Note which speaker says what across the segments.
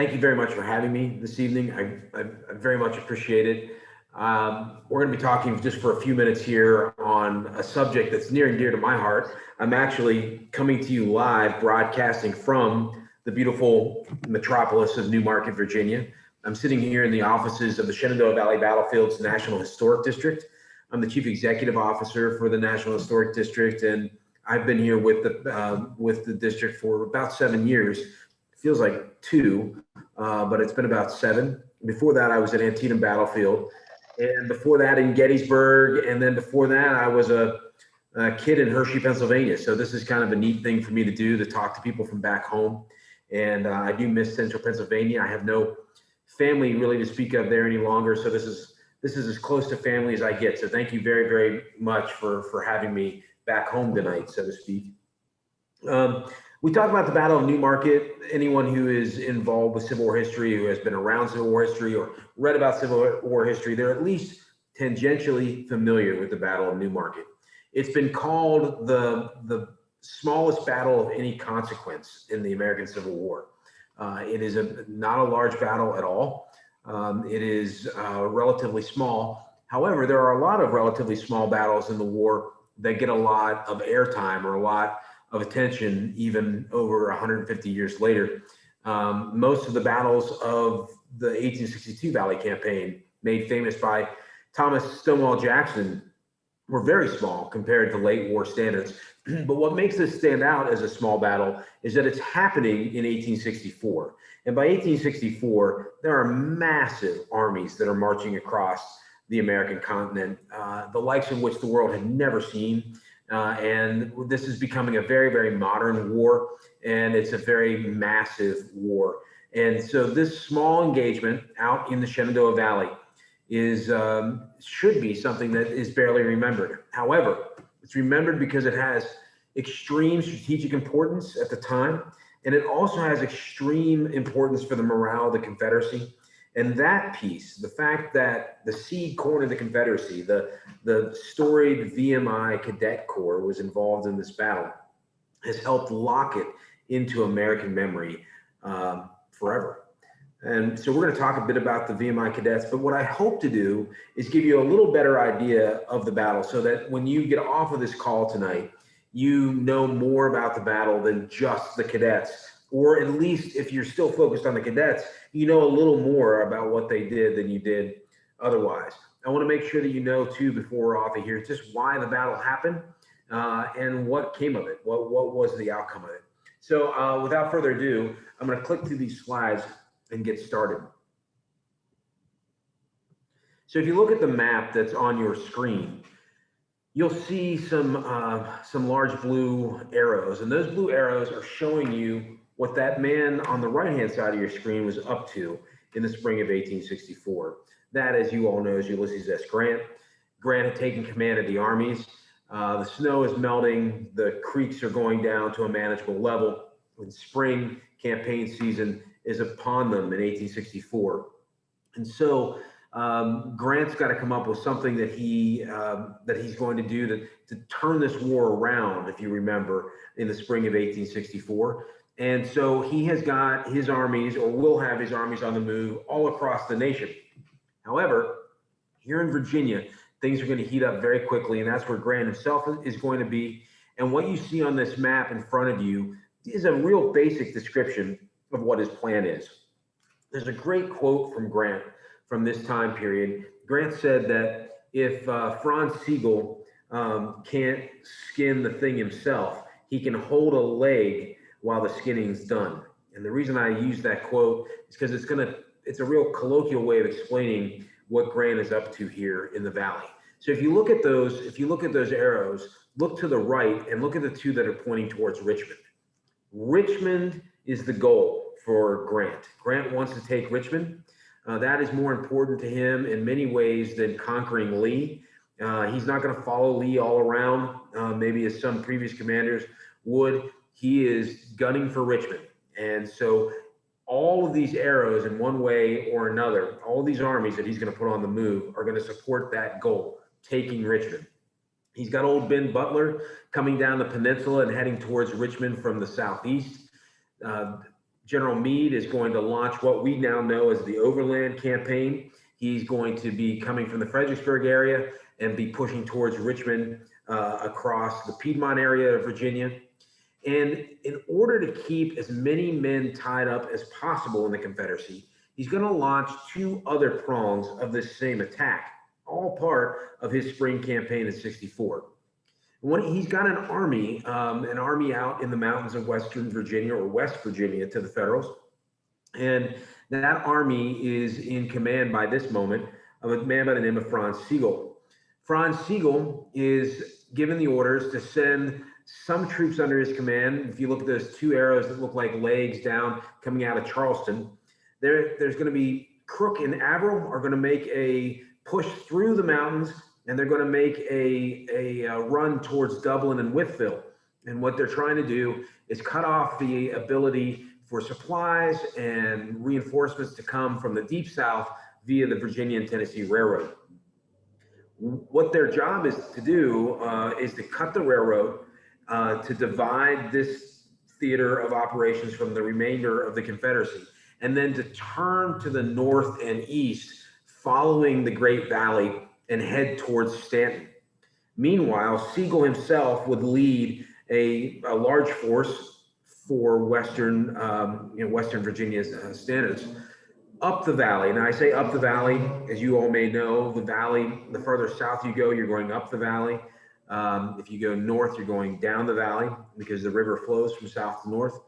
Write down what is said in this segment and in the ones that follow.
Speaker 1: Thank you very much for having me this evening. I very much appreciate it. We're going to be talking just for a few minutes here on a subject that's near and dear to my heart. I'm actually coming to you live, broadcasting from the beautiful metropolis of Newmarket, Virginia. I'm sitting here in the offices of the Shenandoah Valley Battlefield's National Historic District. I'm the Chief Executive Officer for the National Historic District, and I've been here with the district for about 7 years. It feels like 2, but it's been about 7. Before that, I was at Antietam Battlefield, and before that in Gettysburg, and then before that, I was a kid in Hershey, Pennsylvania. So this is kind of a neat thing for me to do, to talk to people from back home. And I do miss Central Pennsylvania. I have no family really to speak of there any longer. So this is as close to family as I get. So thank you very, very much for having me back home tonight, so to speak. We talk about the Battle of Newmarket. Anyone who is involved with Civil War history, who has been around Civil War history or read about Civil War history, they're at least tangentially familiar with the Battle of Newmarket. It's been called the smallest battle of any consequence in the American Civil War. It is not a large battle at all. It is relatively small. However, there are a lot of relatively small battles in the war that get a lot of airtime or a lot of attention even over 150 years later. Most of the battles of the 1862 Valley Campaign, made famous by Thomas Stonewall Jackson, were very small compared to late war standards. But what makes this stand out as a small battle is that it's happening in 1864. And by 1864, there are massive armies that are marching across the American continent, the likes of which the world had never seen. And this is becoming a very, very modern war, and it's a very massive war. And so this small engagement out in the Shenandoah Valley should be something that is barely remembered. However, it's remembered because it has extreme strategic importance at the time, and it also has extreme importance for the morale of the Confederacy. And that piece, the fact that the seed corn of the Confederacy, the storied VMI Cadet Corps, was involved in this battle, has helped lock it into American memory forever. And so we're going to talk a bit about the VMI Cadets, but what I hope to do is give you a little better idea of the battle so that when you get off of this call tonight, you know more about the battle than just the cadets, or at least if you're still focused on the cadets, you know a little more about what they did than you did otherwise. I want to make sure that you know too, before we're off of here, just why the battle happened and what came of it, what was the outcome of it. So without further ado, I'm going to click through these slides and get started. So if you look at the map that's on your screen, you'll see some large blue arrows, and those blue arrows are showing you what that man on the right-hand side of your screen was up to in the spring of 1864. That, as you all know, is Ulysses S. Grant. Grant had taken command of the armies. The snow is melting. The creeks are going down to a manageable level. When spring campaign season is upon them in 1864. And so Grant's got to come up with something that he's going to do to turn this war around, if you remember, in the spring of 1864. And so he has got his armies, or will have his armies, on the move all across the nation. However, here in Virginia, things are going to heat up very quickly, and that's where Grant himself is going to be. And what you see on this map in front of you is a real basic description of what his plan is. There's a great quote from Grant from this time period. Grant said that if Franz Sigel can't skin the thing himself, he can hold a leg while the skinning's done. And the reason I use that quote is because it's a real colloquial way of explaining what Grant is up to here in the Valley. So if you look at those arrows, look to the right and look at the two that are pointing towards Richmond. Richmond is the goal for Grant. Grant wants to take Richmond. That is more important to him in many ways than conquering Lee. He's not going to follow Lee all around, maybe as some previous commanders would. He is gunning for Richmond. And so all of these arrows, in one way or another, all these armies that he's going to put on the move are going to support that goal, taking Richmond. He's got old Ben Butler coming down the peninsula and heading towards Richmond from the southeast. General Meade is going to launch what we now know as the Overland Campaign. He's going to be coming from the Fredericksburg area and be pushing towards Richmond across the Piedmont area of Virginia. And in order to keep as many men tied up as possible in the Confederacy, he's going to launch two other prongs of this same attack, all part of his spring campaign in '64. He's got an army out in the mountains of Western Virginia, or West Virginia to the Federals. And that army is in command by this moment of a man by the name of Franz Sigel. Franz Sigel is given the orders to send some troops under his command. If you look at those two arrows that look like legs down coming out of Charleston, there's going to be Crook and Averell are going to make a push through the mountains, and they're going to make a run towards Dublin and Wytheville. And what they're trying to do is cut off the ability for supplies and reinforcements to come from the Deep South via the Virginia and Tennessee Railroad. What their job is to do is to cut the railroad, to divide this theater of operations from the remainder of the Confederacy, and then to turn to the north and east, following the Great Valley and head towards Stanton. Meanwhile, Sigel himself would lead a large force for Western Virginia's standards up the valley. Now I say up the valley, as you all may know, the valley, the further south you go, you're going up the valley. If you go north, you're going down the valley because the river flows from south to north.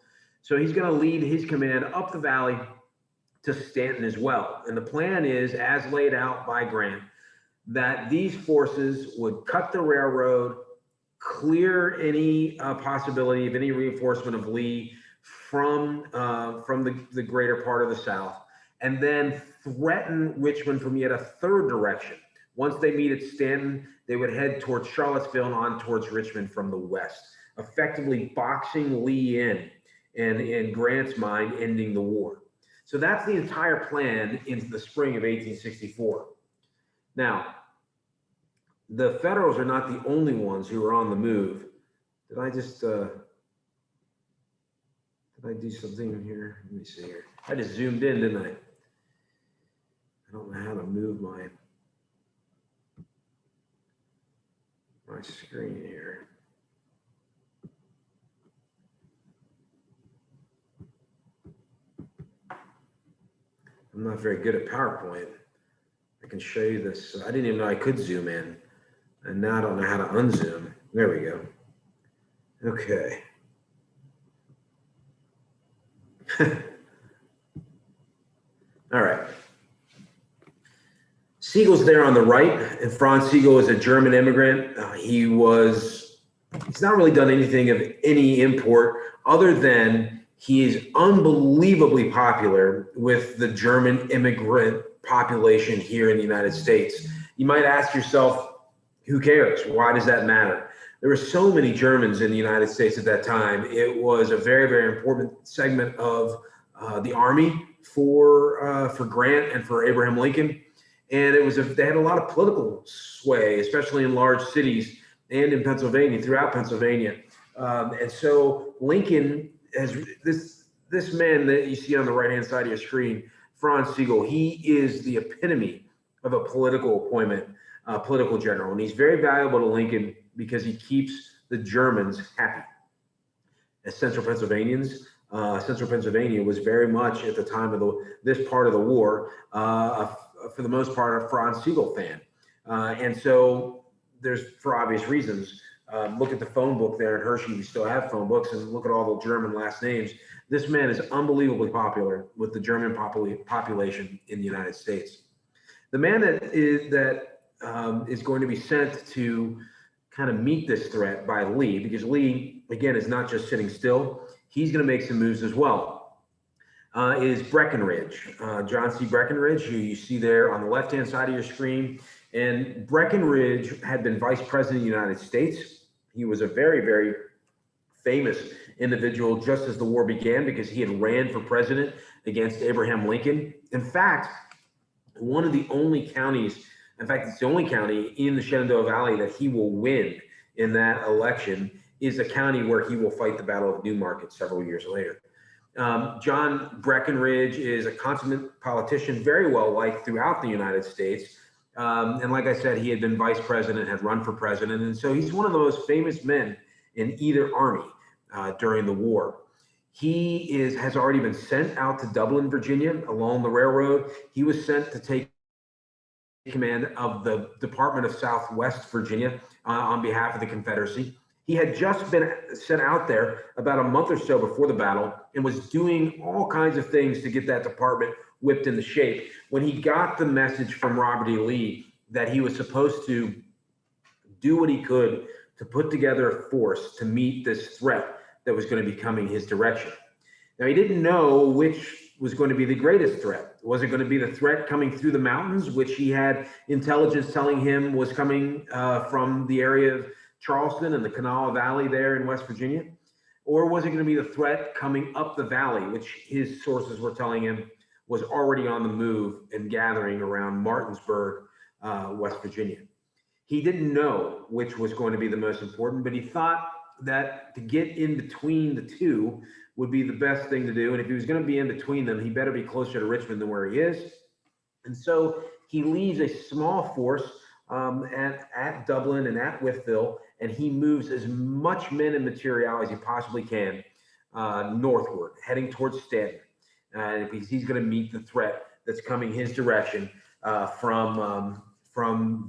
Speaker 1: So he's going to lead his command up the valley to Stanton as well. And the plan is, as laid out by Grant, that these forces would cut the railroad, clear any possibility of any reinforcement of Lee from the greater part of the South, and then threaten Richmond from yet a third direction. Once they meet at Stanton, they would head towards Charlottesville and on towards Richmond from the west, effectively boxing Lee in, and in Grant's mind, ending the war. So that's the entire plan into the spring of 1864. Now, the Federals are not the only ones who are on the move. Did I do something in here? Let me see here. I just zoomed in, didn't I? I don't know how to move my screen here. I'm not very good at PowerPoint. I can show you this. I didn't even know I could zoom in. And now I don't know how to unzoom. There we go. Okay. All right. Sigel's there on the right, and Franz Sigel is a German immigrant. He's not really done anything of any import other than he is unbelievably popular with the German immigrant population here in the United States. You might ask yourself, who cares? Why does that matter? There were so many Germans in the United States at that time. It was a very, very important segment of the army for Grant and for Abraham Lincoln. And they had a lot of political sway, especially in large cities and in Pennsylvania, throughout Pennsylvania. And so Lincoln has this man that you see on the right-hand side of your screen, Franz Sigel. He is the epitome of a political appointment, political general. And he's very valuable to Lincoln because he keeps the Germans happy. As Central Pennsylvanians, Central Pennsylvania was very much at the time of this part of the war, for the most part, a Franz Sigel fan. And so there's, for obvious reasons, look at the phone book there at Hershey. We still have phone books, and look at all the German last names. This man is unbelievably popular with the German population in the United States. The man that is going to be sent to kind of meet this threat by Lee, because Lee, again, is not just sitting still. He's going to make some moves as well, is Breckinridge, John C. Breckinridge, who you see there on the left-hand side of your screen. And Breckinridge had been vice president of the United States. He was a very, very famous individual just as the war began because he had ran for president against Abraham Lincoln. In fact, one of the only counties, in fact, it's the only county in the Shenandoah Valley that he will win in that election, is a county where he will fight the Battle of Newmarket several years later. John Breckinridge is a consummate politician, very well liked throughout the United States. And like I said, he had been vice president, had run for president. And so he's one of the most famous men in either army during the war. Has already been sent out to Dublin, Virginia, along the railroad. He was sent to take command of the Department of Southwest Virginia on behalf of the Confederacy. He had just been sent out there about a month or so before the battle and was doing all kinds of things to get that department whipped into shape. When he got the message from Robert E. Lee that he was supposed to do what he could to put together a force to meet this threat that was going to be coming his direction. Now, he didn't know which was going to be the greatest threat. Was it going to be the threat coming through the mountains, which he had intelligence telling him was coming from the area of Charleston and the Shenandoah Valley there in West Virginia? Or was it going to be the threat coming up the valley, which his sources were telling him was already on the move and gathering around Martinsburg, West Virginia? He didn't know which was going to be the most important, but he thought that to get in between the two would be the best thing to do. And if he was going to be in between them, he better be closer to Richmond than where he is. And so he leaves a small force at Dublin and at Wytheville, and he moves as much men and material as he possibly can northward, heading towards Stanton, because he's going to meet the threat that's coming his direction from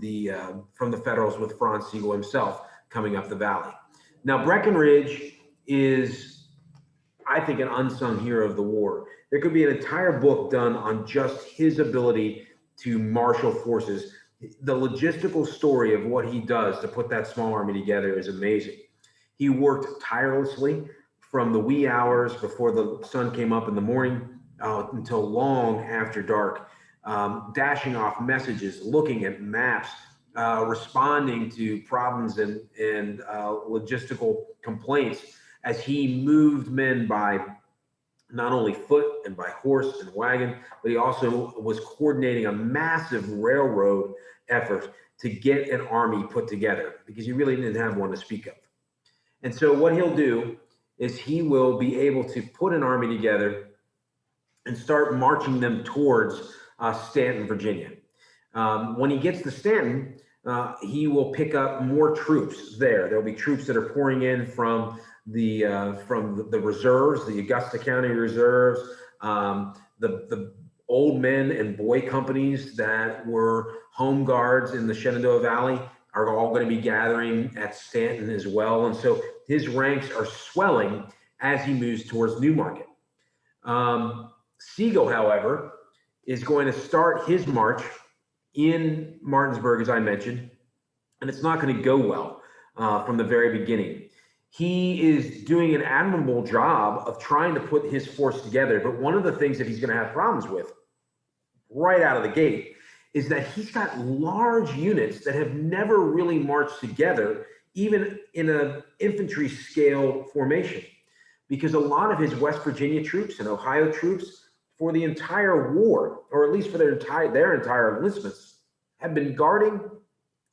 Speaker 1: the Federals, with Franz Sigel himself coming up the valley. Now, Breckinridge is, I think, an unsung hero of the war. There could be an entire book done on just his ability to marshal forces. The logistical story of what he does to put that small army together is amazing. He worked tirelessly from the wee hours before the sun came up in the morning until long after dark, dashing off messages, looking at maps, responding to problems and logistical complaints as he moved men by not only foot and by horse and wagon, but he also was coordinating a massive railroad effort to get an army put together, because he really didn't have one to speak of. And so what he'll do is he will be able to put an army together and start marching them towards Stanton, Virginia. When he gets to Stanton, he will pick up more troops there. There'll be troops that are pouring in from the reserves, the Augusta County reserves, the old men and boy companies that were home guards in the Shenandoah Valley are all going to be gathering at Stanton as well. And so his ranks are swelling as he moves towards Newmarket. Sigel, however, is going to start his march in Martinsburg, as I mentioned, and it's not going to go well from the very beginning. He is doing an admirable job of trying to put his force together, but one of the things that he's going to have problems with right out of the gate is that he's got large units that have never really marched together, even in an infantry scale formation, because a lot of his West Virginia troops and Ohio troops for the entire war, or at least for their entire enlistments, have been guarding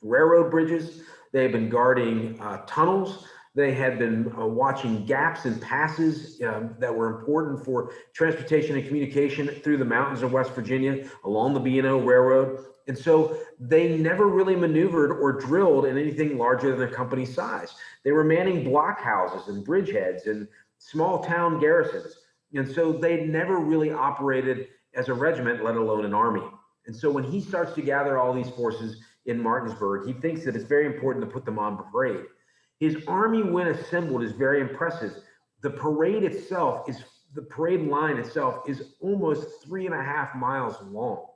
Speaker 1: railroad bridges. They have been guarding tunnels. They had been watching gaps and passes that were important for transportation and communication through the mountains of West Virginia along the B&O Railroad. And so they never really maneuvered or drilled in anything larger than their company size. They were manning blockhouses and bridgeheads and small town garrisons. And so they never really operated as a regiment, let alone an army. And so when he starts to gather all these forces in Martinsburg, he thinks that it's very important to put them on parade. His army, when assembled, is very impressive. The parade line itself is almost 3.5 miles long,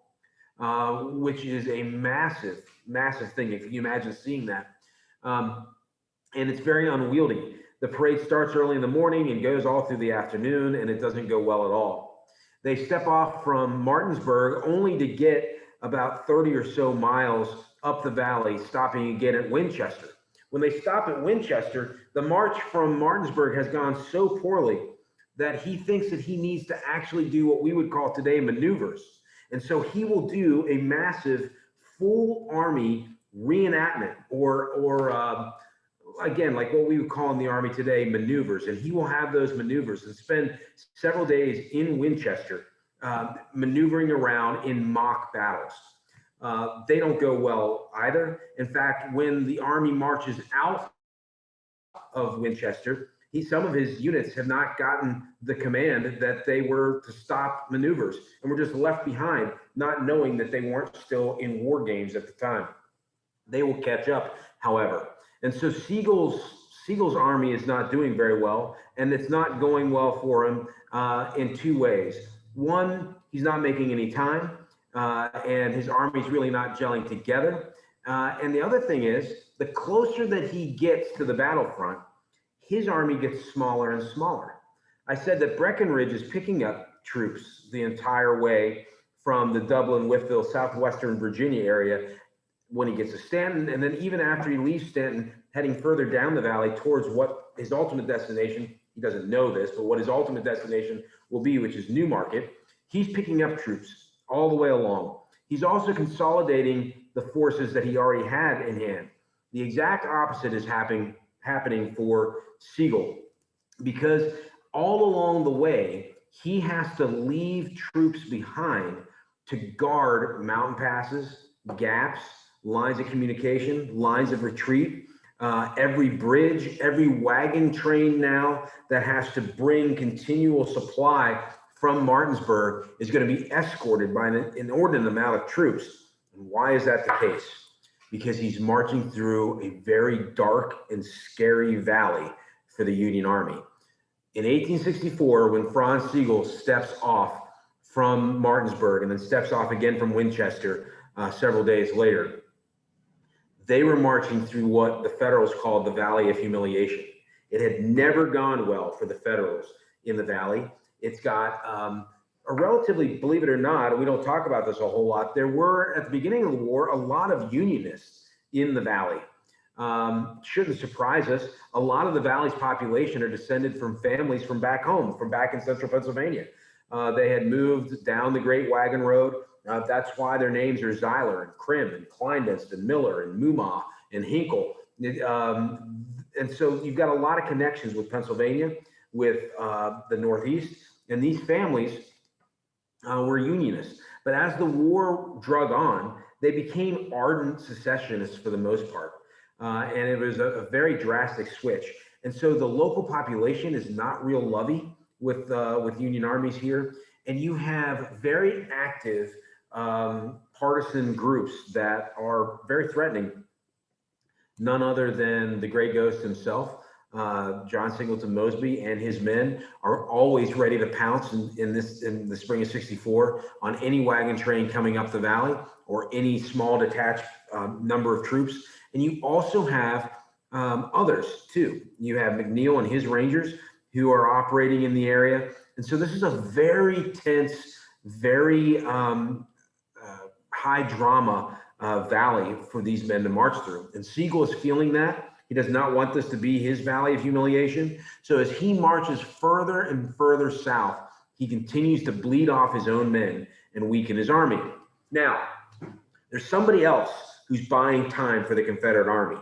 Speaker 1: which is a massive, massive thing, if you imagine seeing that. And it's very unwieldy. The parade starts early in the morning and goes all through the afternoon, and it doesn't go well at all. They step off from Martinsburg only to get about 30 or so miles up the valley, stopping again at Winchester. When they stop at Winchester, the march from Martinsburg has gone so poorly that he thinks that he needs to actually do what we would call today maneuvers. And so he will do a massive full army reenactment or again, like what we would call in the Army today, maneuvers. And he will have those maneuvers and spend several days in Winchester, maneuvering around in mock battles. They don't go well either. In fact, when the Army marches out of Winchester, some of his units have not gotten the command that they were to stop maneuvers and were just left behind, not knowing that they weren't still in war games at the time. They will catch up, however. And so Sigel's army is not doing very well, and it's not going well for him in two ways. One, he's not making any time, and his army's really not gelling together. And the other thing is, the closer that he gets to the battlefront, his army gets smaller and smaller. I said that Breckinridge is picking up troops the entire way from the Dublin, Wytheville, southwestern Virginia area when he gets to Stanton, and then even after he leaves Stanton, heading further down the valley towards what his ultimate destination, he doesn't know this, but what his ultimate destination will be, which is Newmarket, he's picking up troops all the way along. He's also consolidating the forces that he already had in hand. The exact opposite is happening for Sigel, because all along the way, he has to leave troops behind to guard mountain passes, gaps, lines of communication, lines of retreat, every bridge, every wagon train now that has to bring continual supply from Martinsburg is going to be escorted by an inordinate amount of troops. And why is that the case? Because he's marching through a very dark and scary valley for the Union Army. In 1864, when Franz Sigel steps off from Martinsburg and then steps off again from Winchester several days later, they were marching through what the Federals called the Valley of Humiliation. It had never gone well for the Federals in the Valley. It's got a relatively, believe it or not, we don't talk about this a whole lot, there were, at the beginning of the war, a lot of Unionists in the Valley. Shouldn't surprise us. A lot of the Valley's population are descended from families from back home, from back in central Pennsylvania. They had moved down the Great Wagon Road. That's why their names are Zeiler and Krim and Kleindienst and Miller and Mumma and Hinkle. And so you've got a lot of connections with Pennsylvania, with the Northeast, and these families were Unionists. But as the war drug on, they became ardent secessionists for the most part. And it was a very drastic switch. And so the local population is not real lovey with Union armies here. And you have very active partisan groups that are very threatening. None other than the Great Ghost himself, John Singleton Mosby, and his men are always ready to pounce in the spring of '64 on any wagon train coming up the valley or any small detached number of troops. And you also have others too. You have McNeil and his Rangers who are operating in the area. And so this is a very tense, very high drama valley for these men to march through. And Sigel is feeling that. He does not want this to be his valley of humiliation. So as he marches further and further south, he continues to bleed off his own men and weaken his army. Now, there's somebody else who's buying time for the Confederate Army.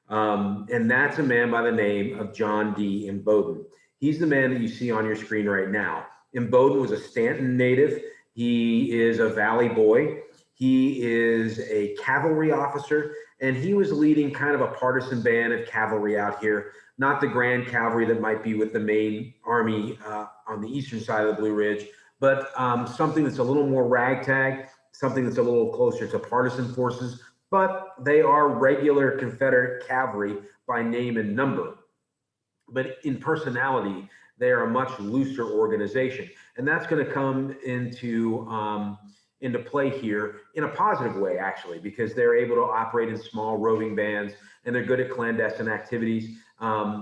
Speaker 1: And that's a man by the name of John D. Imboden. He's the man that you see on your screen right now. Imboden was a Stanton native. He is a Valley boy. He is a cavalry officer, and he was leading kind of a partisan band of cavalry out here, not the grand cavalry that might be with the main army on the eastern side of the Blue Ridge, but something that's a little more ragtag, something that's a little closer to partisan forces, but they are regular Confederate cavalry by name and number. But in personality, they are a much looser organization. And that's going to come into play here in a positive way, actually, because they're able to operate in small roving bands and they're good at clandestine activities.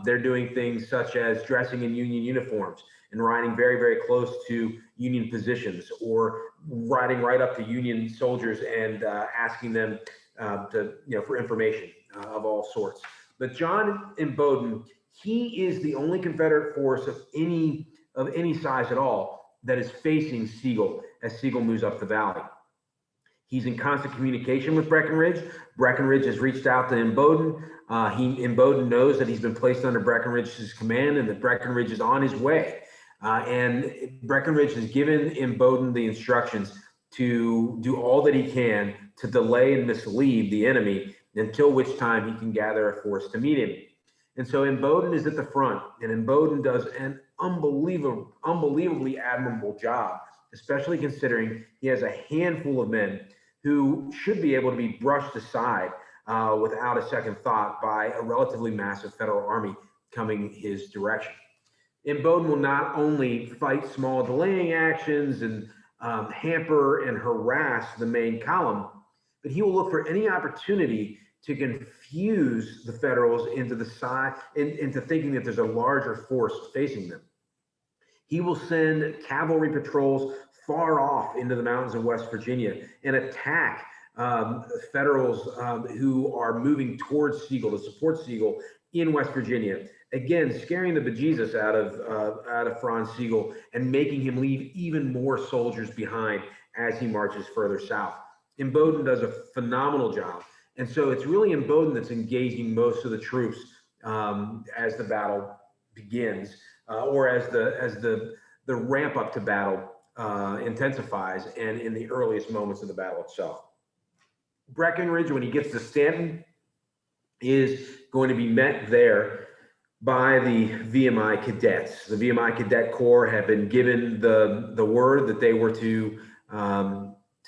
Speaker 1: They're doing things such as dressing in Union uniforms and riding very, very close to Union positions, or riding right up to Union soldiers and asking them for information of all sorts. But John Imboden, he is the only Confederate force of any size at all that is facing Sigel as Sigel moves up the valley. He's in constant communication with Breckinridge. Breckinridge has reached out to Imboden. Imboden knows that he's been placed under Breckinridge's command and that Breckinridge is on his way. And Breckinridge has given Imboden the instructions to do all that he can to delay and mislead the enemy, until which time he can gather a force to meet him. And so Imboden is at the front, and Imboden does an unbelievably admirable job, especially considering he has a handful of men who should be able to be brushed aside without a second thought by a relatively massive federal army coming his direction. Imboden will not only fight small delaying actions and hamper and harass the main column, but he will look for any opportunity to confuse the Federals into thinking that there's a larger force facing them. He will send cavalry patrols far off into the mountains of West Virginia and attack Federals who are moving towards Sigel to support Sigel in West Virginia. Again, scaring the bejesus out of Franz Sigel and making him leave even more soldiers behind as he marches further south. Imboden does a phenomenal job. And so it's really Imboden that's engaging most of the troops as the battle begins, or as the ramp up to battle intensifies, and in the earliest moments of the battle itself. Breckinridge, when he gets to Stanton, is going to be met there by the VMI cadets. The VMI Cadet Corps have been given the word that they were to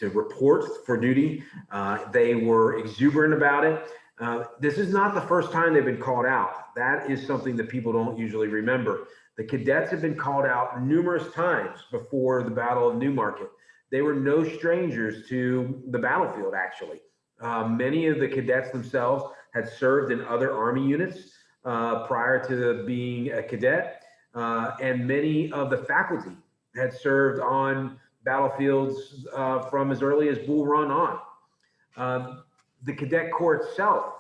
Speaker 1: report for duty. They were exuberant about it. This is not the first time they've been called out. That is something that people don't usually remember. The cadets have been called out numerous times before the Battle of Newmarket. They were no strangers to the battlefield, actually. Many of the cadets themselves had served in other Army units prior to being a cadet, and many of the faculty had served on battlefields from as early as Bull Run on. The Cadet Corps itself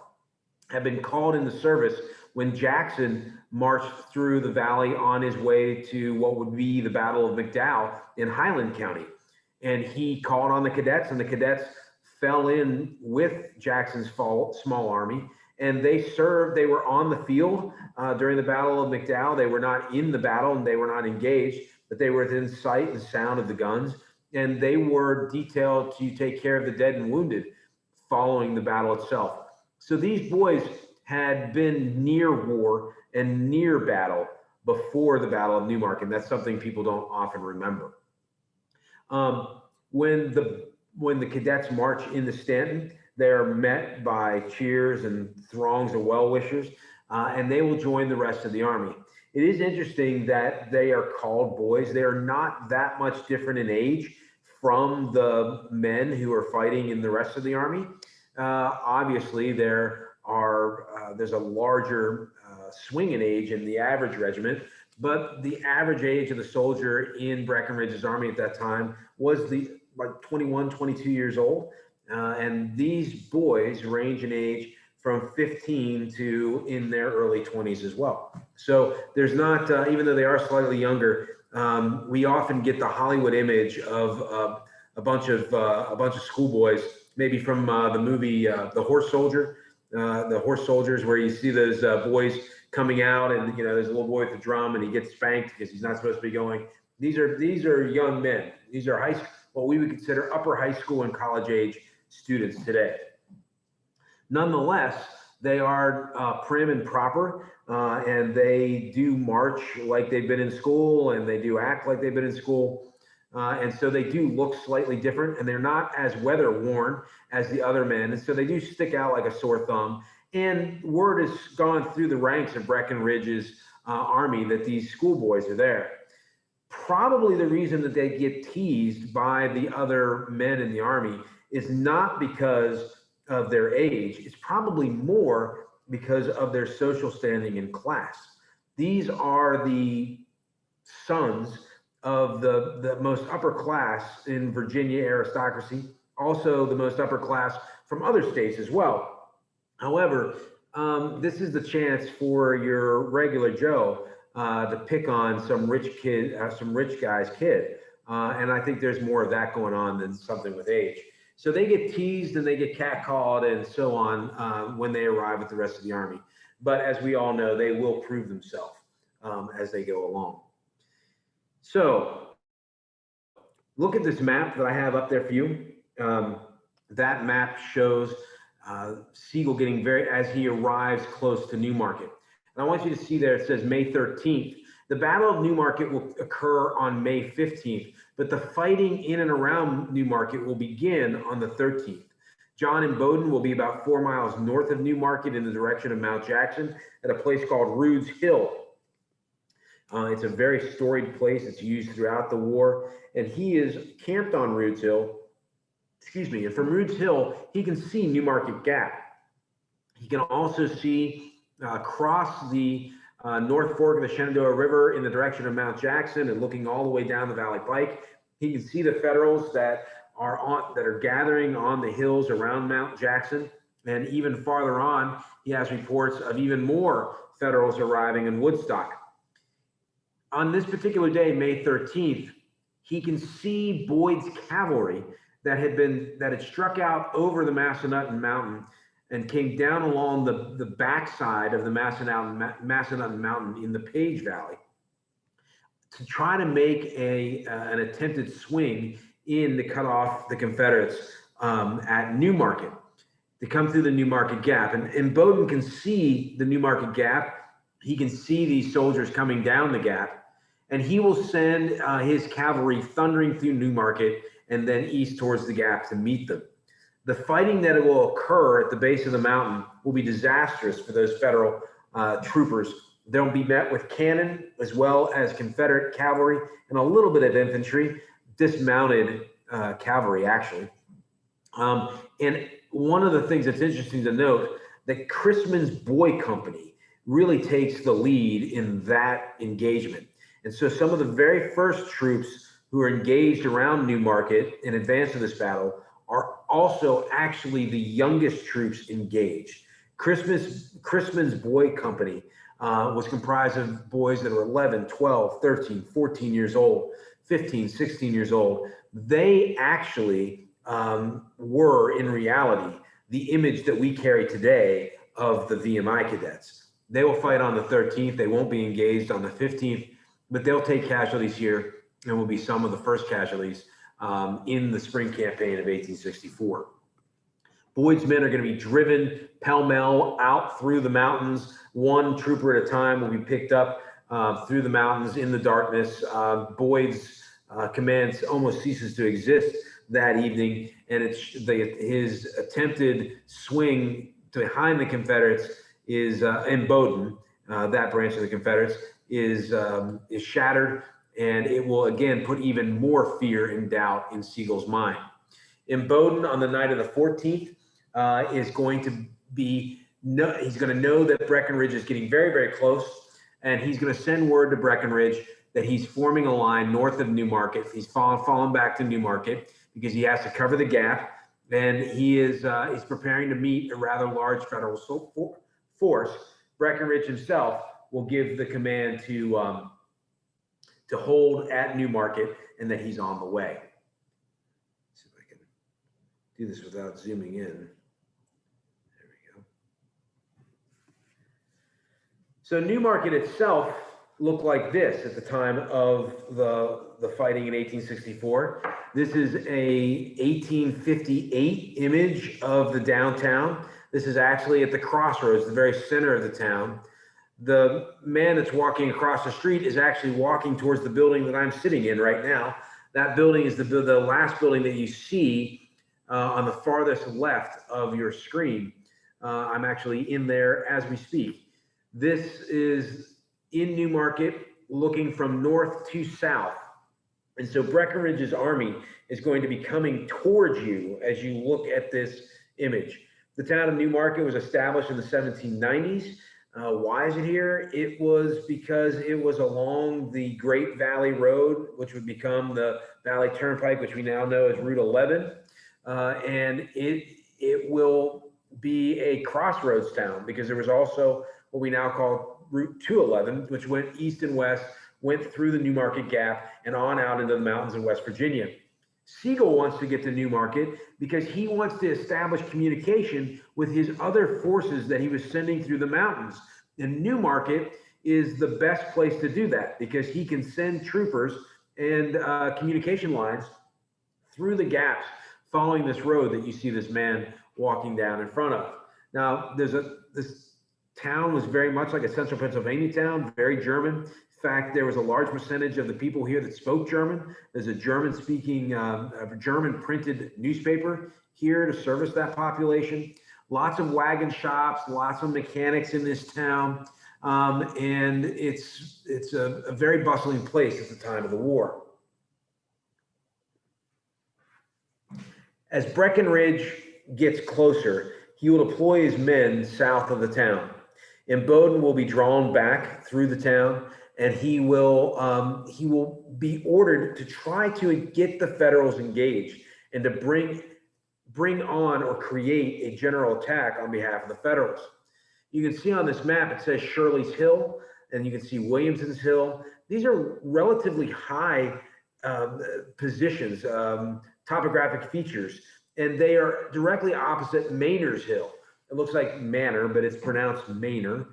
Speaker 1: had been called into service when Jackson marched through the valley on his way to what would be the Battle of McDowell in Highland County. And he called on the cadets, and the cadets fell in with Jackson's small army, and they served. They were on the field during the Battle of McDowell. They were not in the battle, and they were not engaged, but they were within sight and sound of the guns, and they were detailed to take care of the dead and wounded following the battle itself. So these boys had been near war and near battle before the Battle of Newmarket, and that's something people don't often remember. When the cadets march into Stanton, they are met by cheers and throngs of well-wishers, and they will join the rest of the army. It is interesting that they are called boys. They are not that much different in age from the men who are fighting in the rest of the army. Obviously, there's a larger swing in age in the average regiment, but the average age of the soldier in Breckinridge's army at that time was like 21, 22 years old. And these boys range in age from 15 to in their early 20s as well. So there's not, even though they are slightly younger, we often get the Hollywood image of a bunch of schoolboys, maybe from the movie The Horse Soldier, the Horse Soldiers, where you see those boys coming out, and there's a little boy with a drum, and he gets spanked because he's not supposed to be going. These are young men. These are what we would consider upper high school and college age students today. Nonetheless, they are prim and proper, and they do march like they've been in school, and they do act like they've been in school. And so they do look slightly different, and they're not as weather worn as the other men. And so they do stick out like a sore thumb. And word has gone through the ranks of Breckinridge's army that these schoolboys are there. Probably the reason that they get teased by the other men in the army is not because of their age. It's probably more because of their social standing in class. These are the sons of the most upper class in Virginia aristocracy, also the most upper class from other states as well. However, this is the chance for your regular Joe to pick on some rich kid, some rich guy's kid. And I think there's more of that going on than something with age. So they get teased and they get catcalled and so on when they arrive with the rest of the Army. But as we all know, they will prove themselves as they go along. So look at this map that I have up there for you. That map shows Sigel getting as he arrives close to Newmarket. And I want you to see there, it says May 13th. The Battle of Newmarket will occur on May 15th, but the fighting in and around Newmarket will begin on the 13th. John Imboden will be about 4 miles north of Newmarket in the direction of Mount Jackson at a place called Rude's Hill. It's a very storied place. It's used throughout the war, and he is camped on Rude's Hill. Excuse me. And from Rude's Hill, he can see Newmarket Gap. He can also see across the North Fork of the Shenandoah River in the direction of Mount Jackson and looking all the way down the Valley Pike. He can see the Federals that are gathering on the hills around Mount Jackson. And even farther on, he has reports of even more Federals arriving in Woodstock. On this particular day, May 13th, he can see Boyd's cavalry that had struck out over the Massanutten Mountain and came down along the backside of the Massanutten Mountain in the Page Valley to try to make an attempted swing in to cut off the Confederates at Newmarket, to come through the Newmarket Gap. And Imboden can see the Newmarket Gap. He can see these soldiers coming down the gap, and he will send his cavalry thundering through Newmarket and then east towards the gap to meet them. The fighting that will occur at the base of the mountain will be disastrous for those Federal troopers. They'll be met with cannon as well as Confederate cavalry and a little bit of infantry, dismounted cavalry actually. And one of the things that's interesting to note, that Chrisman's Boy Company really takes the lead in that engagement. And so some of the very first troops who are engaged around Newmarket in advance of this battle are also actually the youngest troops engaged. Chrisman's Boy Company was comprised of boys that were 11, 12, 13, 14 years old, 15, 16 years old. They actually were in reality the image that we carry today of the VMI cadets. They will fight on the 13th. They won't be engaged on the 15th, but they'll take casualties here and will be some of the first casualties in the spring campaign of 1864. Boyd's men are going to be driven pell-mell out through the mountains. One trooper at a time will be picked up through the mountains in the darkness. Boyd's command almost ceases to exist that evening, and his attempted swing behind the Confederates is Imboden, that branch of the Confederates, is shattered, and it will again put even more fear and doubt in Sigel's mind. Imboden on the night of the 14th is going to he's going to know that Breckinridge is getting very, very close, and he's going to send word to Breckinridge that he's forming a line north of Newmarket. He's fallen back to Newmarket because he has to cover the gap, and he's preparing to meet a rather large Federal force. Breckinridge himself will give the command to hold at Newmarket, and that he's on the way. Let's see if I can do this without zooming in. There we go. So Newmarket itself looked like this at the time of the fighting in 1864. This is a 1858 image of the downtown. This is actually at the crossroads, the very center of the town. The man that's walking across the street is actually walking towards the building that I'm sitting in right now. That building is the last building that you see on the farthest left of your screen. I'm actually in there as we speak. This is in Newmarket, looking from north to south. And so Breckinridge's army is going to be coming towards you as you look at this image. The town of Newmarket was established in the 1790s. Why is it here? It was because it was along the Great Valley Road, which would become the Valley Turnpike, which we now know as Route 11. And it will be a crossroads town because there was also what we now call Route 211, which went east and west, went through the Newmarket Gap and on out into the mountains of West Virginia. Sigel wants to get to Newmarket because he wants to establish communication with his other forces that he was sending through the mountains. And Newmarket is the best place to do that because he can send troopers and communication lines through the gaps following this road that you see this man walking down in front of. Now, this town was very much like a central Pennsylvania town, very German. In fact, there was a large percentage of the people here that spoke German. There's a German-speaking, German printed newspaper here to service that population. Lots of wagon shops, lots of mechanics in this town, and it's a very bustling place at the time of the war. As Breckinridge gets closer, he will deploy his men south of the town. Imboden will be drawn back through the town, and he will be ordered to try to get the Federals engaged and to bring on or create a general attack on behalf of the Federals. You can see on this map, it says Shirley's Hill, and you can see Williamson's Hill. These are relatively high positions, topographic features, and they are directly opposite Maynard's Hill. It looks like Manor, but it's pronounced Maynard.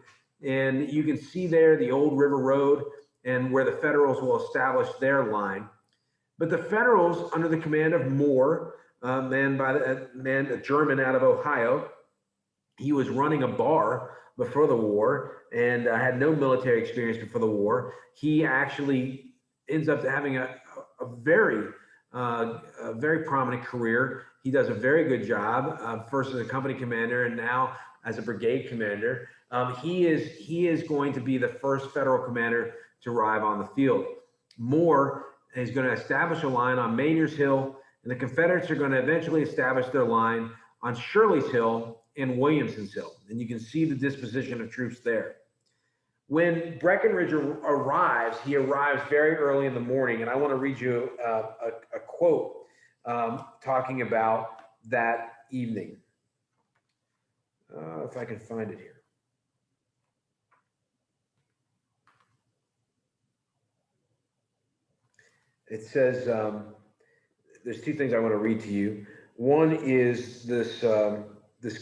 Speaker 1: And you can see there the old River Road and where the Federals will establish their line. But the Federals, under the command of Moore, a German out of Ohio, he was running a bar before the war and had no military experience before the war. He actually ends up having a very prominent career. He does a very good job, first as a company commander and now as a brigade commander. He is going to be the first Federal commander to arrive on the field. Moore is going to establish a line on Maynard's Hill, and the Confederates are going to eventually establish their line on Shirley's Hill and Williamson's Hill. And you can see the disposition of troops there. When Breckinridge arrives, he arrives very early in the morning, and I want to read you a quote talking about that evening. If I can find it here. It says, there's two things I want to read to you. One is this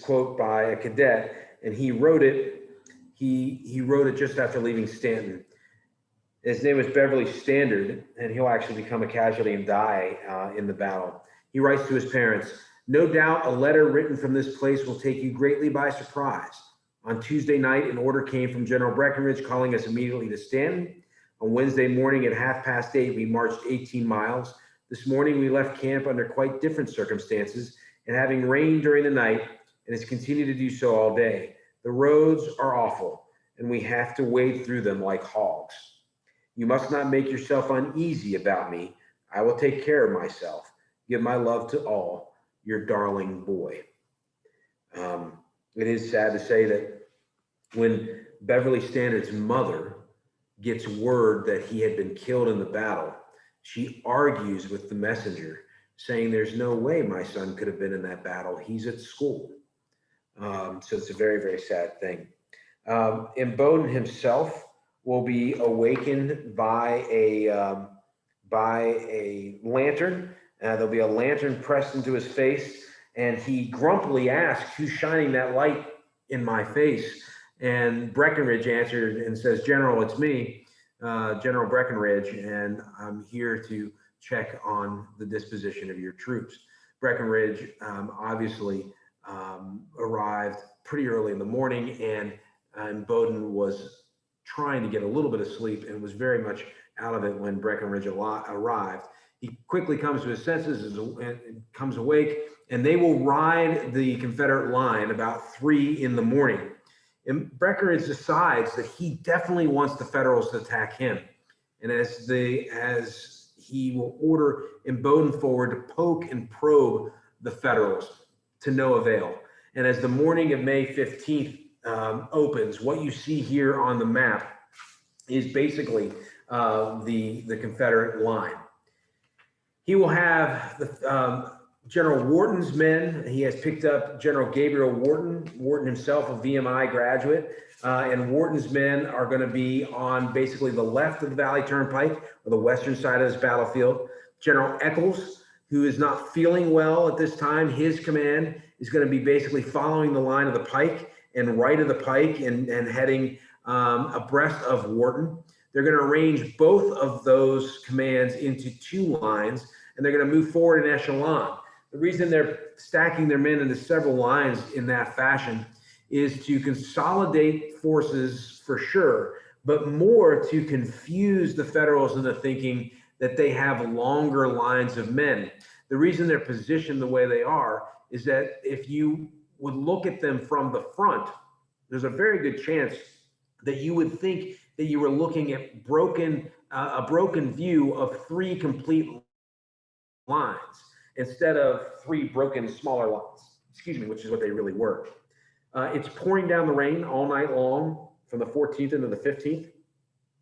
Speaker 1: quote by a cadet, and he wrote it. He wrote it just after leaving Stanton. His name is Beverly Standard, and he'll actually become a casualty and die in the battle. He writes to his parents, "No doubt a letter written from this place will take you greatly by surprise. On Tuesday night, an order came from General Breckinridge calling us immediately to Stanton. On Wednesday morning at 8:30, we marched 18 miles. This morning, we left camp under quite different circumstances and having rained during the night, and has continued to do so all day. The roads are awful, and we have to wade through them like hogs. You must not make yourself uneasy about me. I will take care of myself. Give my love to all. Your darling boy." It is sad to say that when Beverly Standard's mother gets word that he had been killed in the battle, she argues with the messenger, saying, "There's no way my son could have been in that battle. He's at school." So it's a very, very sad thing. Imboden himself will be awakened by a lantern. There'll be a lantern pressed into his face, and he grumpily asks, "Who's shining that light in my face?" And Breckinridge answered and says, "General, it's me, General Breckinridge, and I'm here to check on the disposition of your troops." Breckinridge obviously arrived pretty early in the morning, and Imboden was trying to get a little bit of sleep and was very much out of it when Breckinridge arrived. He quickly comes to his senses and comes awake, and they will ride the Confederate line about 3 in the morning. And Breckinridge decides that he definitely wants the Federals to attack him. And as he will order Imboden forward to poke and probe the Federals to no avail. And as the morning of May 15th opens, what you see here on the map is basically the Confederate line. He will have General Wharton's men. He has picked up General Gabriel Wharton, himself a VMI graduate, and Wharton's men are going to be on basically the left of the Valley Turnpike, or the western side of this battlefield. General Eccles, who is not feeling well at this time, his command is going to be basically following the line of the pike and right of the pike and heading abreast of Wharton. They're going to arrange both of those commands into two lines, and they're going to move forward in echelon. The reason they're stacking their men into several lines in that fashion is to consolidate forces for sure, but more to confuse the Federals into thinking that they have longer lines of men. The reason they're positioned the way they are is that if you would look at them from the front, there's a very good chance that you would think that you were looking at a broken view of three complete lines instead of three broken smaller lines, excuse me, which is what they really were. It's pouring down the rain all night long from the 14th into the 15th.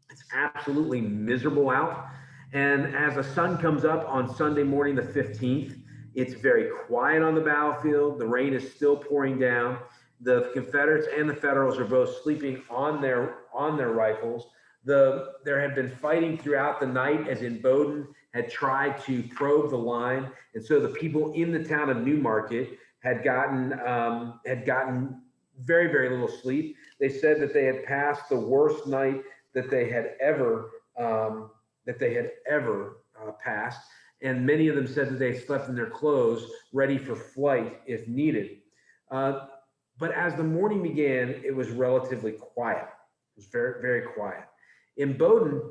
Speaker 1: It's absolutely miserable out. And as the sun comes up on Sunday morning, the 15th, it's very quiet on the battlefield. The rain is still pouring down. The Confederates and the Federals are both sleeping on their rifles. There had been fighting throughout the night as Imboden had tried to probe the line. And so the people in the town of Newmarket had gotten very, very little sleep. They said that they had passed the worst night that they had ever passed, and many of them said that they slept in their clothes, ready for flight if needed. But as the morning began, it was relatively quiet. It was very, very quiet. Imboden